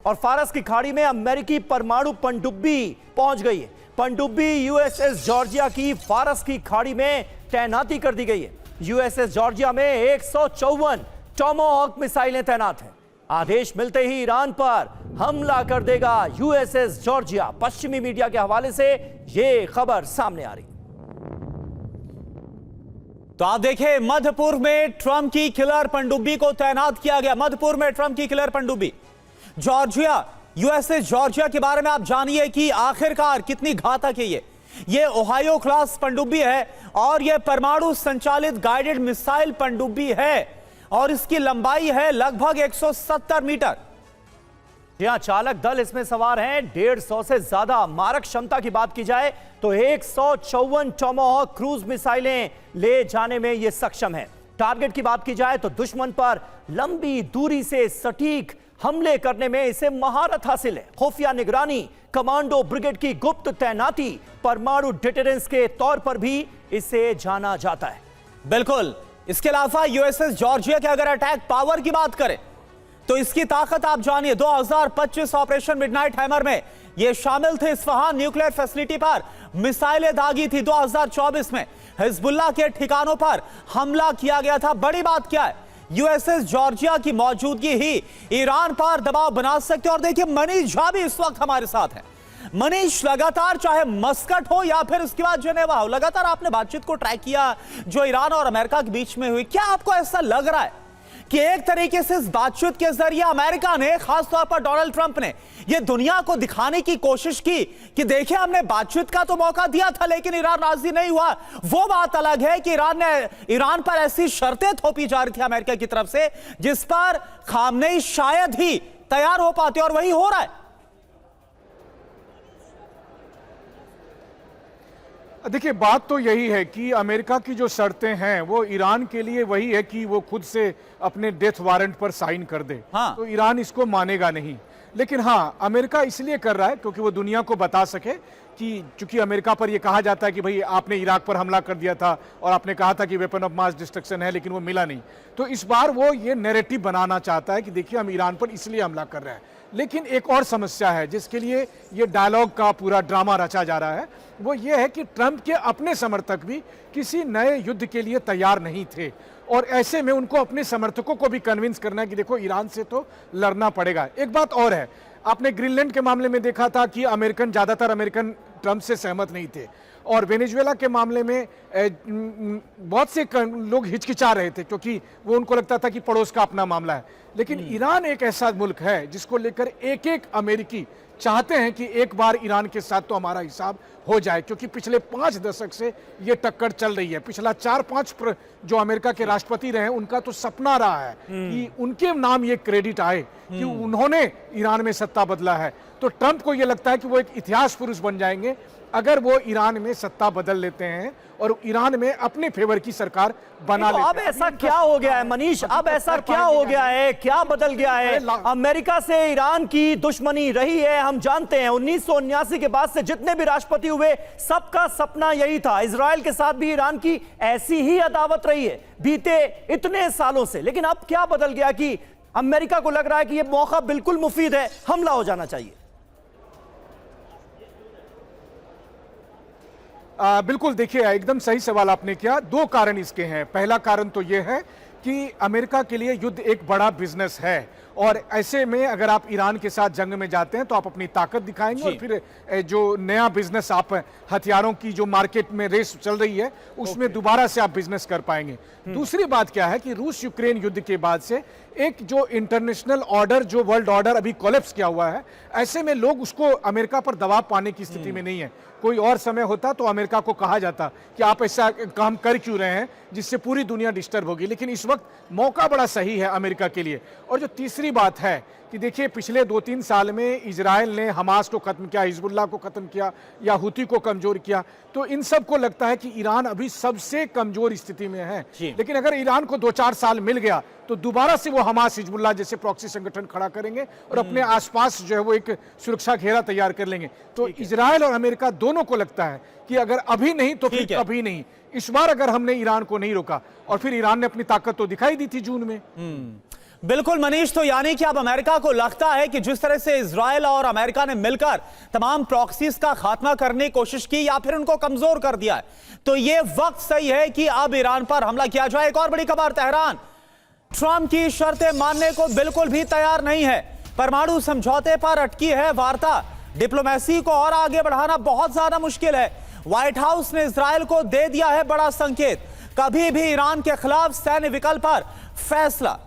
और फारस की खाड़ी में अमेरिकी परमाणु पनडुब्बी पहुंच गई है। पनडुब्बी यूएसएस जॉर्जिया की फारस की खाड़ी में तैनाती कर दी गई है। यूएसएस जॉर्जिया में 154 टॉमाहॉक मिसाइलें तैनात हैं। आदेश मिलते ही ईरान पर हमला कर देगा यूएसएस जॉर्जिया। पश्चिमी मीडिया के हवाले से यह खबर सामने आ रही। तो आप देखें, मध्य पूर्व में ट्रंप की किलर पनडुब्बी को तैनात किया गया। मध्य पूर्व में ट्रंप की किलर पनडुब्बी जॉर्जिया, यूएसएस जॉर्जिया के बारे में आप जानिए कि आखिरकार कितनी घातक है ये ओहायो क्लास पनडुब्बी है और यह परमाणु संचालित गाइडेड मिसाइल पनडुब्बी है और इसकी लंबाई है लगभग 170 मीटर। यहां चालक दल इसमें सवार हैं 150 से ज्यादा। मारक क्षमता की बात की जाए तो 154 टॉमाहॉक क्रूज मिसाइलें ले जाने में यह सक्षम है। टारगेट की बात की जाए तो दुश्मन पर लंबी दूरी से सटीक हमले करने में इसे महारत हासिल है। खुफिया निगरानी, कमांडो ब्रिगेड की गुप्त तैनाती, परमाणु डिटेरेंस के तौर पर भी इसे जाना जाता है। बिल्कुल। इसके अलावा यूएसएस जॉर्जिया के अगर अटैक पावर की बात करें तो इसकी ताकत आप जानिए। 2025 ऑपरेशन मिडनाइट हैमर में ये शामिल थे। इस्फहान न्यूक्लियर फैसिलिटी पर मिसाइलें दागी थी। 2024 में हिजबुल्लाह के ठिकानों पर हमला किया गया था। बड़ी बात क्या है, यूएसएस जॉर्जिया की मौजूदगी ही ईरान पर दबाव बना सकते। और देखिए, मनीष झा भी इस वक्त हमारे साथ है। मनीष, लगातार चाहे मस्कट हो या फिर उसके बाद जेनेवा हो, लगातार आपने बातचीत को ट्रैक किया जो ईरान और अमेरिका के बीच में हुई। क्या आपको ऐसा लग रहा है कि एक तरीके से इस बातचीत के जरिए अमेरिका ने, खासतौर पर डोनाल्ड ट्रंप ने, यह दुनिया को दिखाने की कोशिश की कि देखिए, हमने बातचीत का तो मौका दिया था लेकिन ईरान राजी नहीं हुआ। वो बात अलग है कि ईरान पर ऐसी शर्तें थोपी जा रही थी अमेरिका की तरफ से जिस पर खामनेई शायद ही तैयार हो पाते, और वही हो रहा है। देखिए, बात तो यही है कि अमेरिका की जो शर्तें हैं वो ईरान के लिए वही है कि वो खुद से अपने डेथ वारंट पर साइन कर दे। हाँ। तो ईरान इसको मानेगा नहीं। लेकिन हाँ, अमेरिका इसलिए कर रहा है क्योंकि वो दुनिया को बता सके कि चूंकि अमेरिका पर ये कहा जाता है कि भाई आपने इराक पर हमला कर दिया था और आपने कहा था कि वेपन ऑफ मास डिस्ट्रक्शन है, लेकिन वो मिला नहीं। तो इस बार वो ये नैरेटिव बनाना चाहता है कि देखिए, हम ईरान पर इसलिए हमला कर रहे हैं। लेकिन एक और समस्या है जिसके लिए ये डायलॉग का पूरा ड्रामा रचा जा रहा है। वो ये है कि ट्रंप के अपने समर्थक भी किसी नए युद्ध के लिए तैयार नहीं थे और ऐसे में उनको अपने समर्थकों को भी कन्विंस करना है कि देखो, ईरान से तो लड़ना पड़ेगा। एक बात और है, आपने ग्रीनलैंड के मामले में देखा था कि ज्यादातर अमेरिकन ट्रंप से सहमत नहीं थे और वेनेजुएला के मामले में बहुत से लोग हिचकिचा रहे थे क्योंकि वो उनको लगता था कि पड़ोस का अपना मामला है। लेकिन ईरान एक ऐसा मुल्क है जिसको लेकर एक एक अमेरिकी चाहते हैं कि एक बार ईरान के साथ तो हमारा हिसाब हो जाए, क्योंकि पिछले 5 दशक से ये टक्कर चल रही है। पिछला 4-5 जो अमेरिका के राष्ट्रपति रहे उनका तो सपना रहा है कि उनके नाम ये क्रेडिट आए कि उन्होंने ईरान में सत्ता बदला है। तो ट्रंप को ये लगता है कि वो एक इतिहास पुरुष बन जाएंगे अगर वो ईरान में सत्ता बदल लेते हैं और ईरान में अपने फेवर की सरकार बना लेते हैं। अब ऐसा क्या हो गया है मनीष? अब ऐसा क्या हो गया है? क्या बदल गया है? अमेरिका से ईरान की दुश्मनी रही है, हम जानते हैं। 1979 के बाद से जितने भी राष्ट्रपति हुए सबका सपना यही था। इजराइल के साथ भी ईरान की ऐसी ही अदावत रही है बीते इतने सालों से। लेकिन अब क्या बदल गया कि अमेरिका को लग रहा है कि यह मौका बिल्कुल मुफीद है, हमला हो जाना चाहिए? बिल्कुल, देखिए, एकदम सही सवाल आपने किया। 2 कारण इसके हैं। पहला कारण तो यह है कि अमेरिका के लिए युद्ध एक बड़ा बिजनेस है और ऐसे में अगर आप ईरान के साथ जंग में जाते हैं तो आप अपनी ताकत दिखाएंगे और फिर जो नया बिजनेस आप हथियारों की जो मार्केट में रेस चल रही है उसमें दोबारा से आप बिजनेस कर पाएंगे। दूसरी बात क्या है कि रूस यूक्रेन युद्ध के बाद से एक जो इंटरनेशनल ऑर्डर, जो वर्ल्ड ऑर्डर अभी कोलैप्स किया हुआ है, ऐसे में लोग उसको अमेरिका पर दबाव पाने की स्थिति में नहीं है। कोई और समय होता तो अमेरिका को कहा जाता कि आप ऐसा काम कर क्यों रहे हैं जिससे पूरी दुनिया डिस्टर्ब होगी। लेकिन इस वक्त मौका बड़ा सही है अमेरिका के लिए। और जो तीसरी बात है कि देखिए, पिछले 2-3 साल में इजराइल ने हमास को खत्म किया, हिजबुल्लाह को खत्म किया या हुती को कमजोर किया, तो इन सब को लगता है कि ईरान अभी सबसे कमजोर स्थिति में है। लेकिन अगर ईरान को 2-4 साल मिल गया तो दोबारा से वो हमास, हिजबुल्लाह जैसे प्रॉक्सी संगठन खड़ा करेंगे और अपने आसपास जो है वो एक सुरक्षा घेरा तैयार कर लेंगे। तो इजराइल और अमेरिका दोनों को लगता है कि अगर अभी नहीं तो फिर कभी नहीं। इस बार अगर हमने ईरान को नहीं रोका, और फिर ईरान ने अपनी ताकत तो दिखाई दी थी जून में। बिल्कुल मनीष, तो यानी कि अब अमेरिका को लगता है कि जिस तरह से इजराइल और अमेरिका ने मिलकर तमाम प्रॉक्सीज का खात्मा करने की कोशिश की या फिर उनको कमजोर कर दिया है, तो यह वक्त सही है कि अब ईरान पर हमला किया जाए। एक और बड़ी खबर, तेहरान ट्रंप की शर्तें मानने को बिल्कुल भी तैयार नहीं है। परमाणु समझौते पर अटकी है वार्ता। डिप्लोमेसी को और आगे बढ़ाना बहुत ज्यादा मुश्किल है। व्हाइट हाउस ने इजराइल को दे दिया है बड़ा संकेत, कभी भी ईरान के खिलाफ सैन्य विकल्प पर फैसला